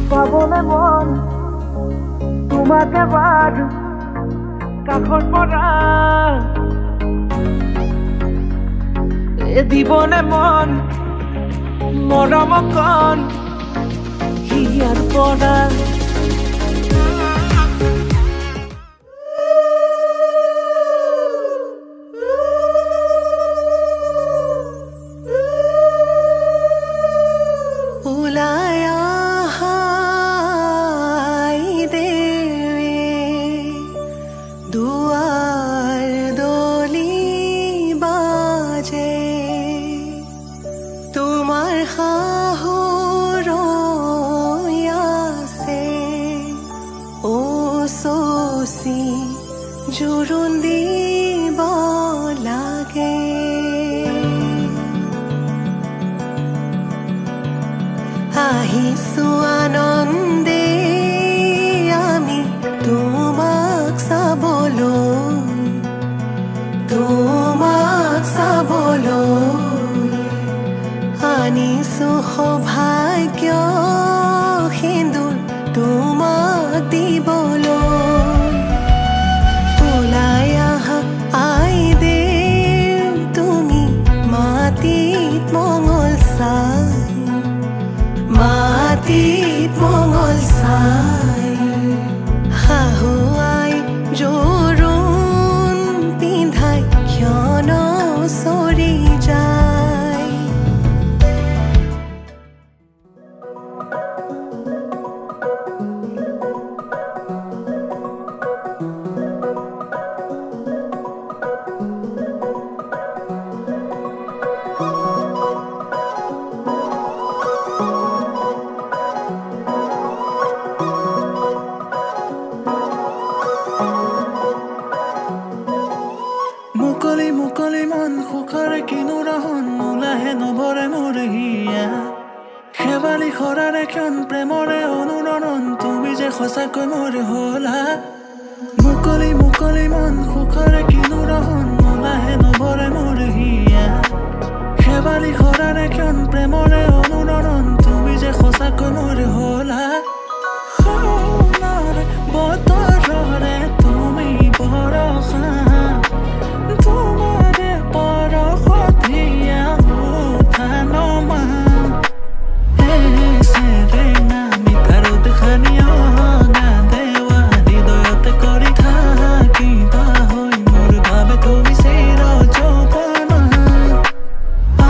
পাবলে মন তোমাকে বাদ কাষৰ পৰা দিবনে মন মৰম কণ হিয়াৰ পৰা জোৰোণ দিব লাগে আহিছো আনন্দে আমি তোমাক চাবলৈ আনিছো সৌভাগ্য সিন্দুৰ তোমাক দিবলৈ মঙ্গল চাই শাহুৱাই জোৰোণ পিন্ধাই ক্ষণ চৰি যায় মুকলি মন সুখৰে কিনো ৰহন নোলাহে নভৰে মোৰ হিয়া শেৱালি খৰাৰে ক্ষণ প্ৰেমৰে অনুৰণন তুমি যে সঁচাকৈ মোৰ হলা মুকলি মন সুখৰে কিনো ৰহন নোলাহে নভৰে মোৰ হিয়া শেৱালি খৰাৰে ক্ষণ প্ৰেমৰে অনুৰণন তুমি যে সঁচাকৈ মোৰ হলা বতৰৰে তুমি বৰষা তোমাৰে পৰশত হিয়া উঠা নমা সেৰেঙা মিঠাৰ উৎসানীয় গান দেৱা হৃদয়তে কৰি থাকিবা হৈ মোৰ ভাৱে তুমি চিৰ যৌৱনা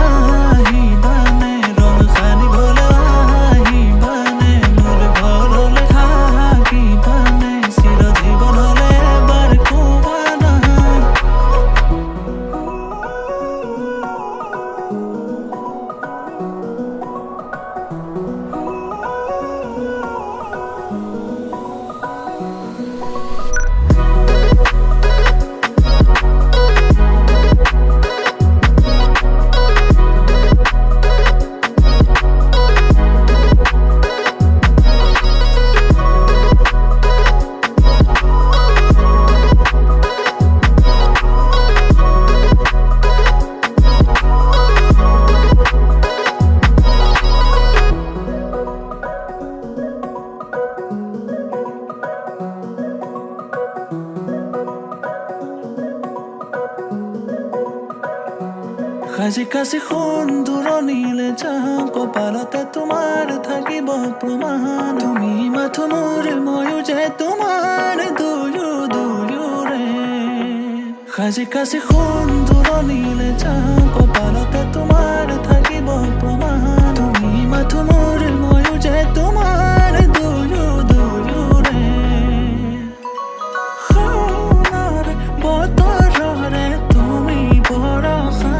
আহিবানে ৰং সানিবলৈ আহিবানে মোৰ ঘৰলৈ থাকিবানে চিৰ জীৱনলৈ এবাৰ কোৱানা সাজি কাছি সোণ দূৰণিলে যাওঁ কপালতে তোমাৰ থাকিব প্ৰমাণ তুমি মাথো মোৰ ময়ো যে তোমাৰ দুয়োৰে সাজি কাছি সোণ দূৰণিলে যাওঁ কপালতে তোমাৰ থাকিব প্ৰমাণ তুমি মাথো মোৰ ময়ো যে তোমাৰ দুয়োৰে বতৰৰে তুমি বৰষা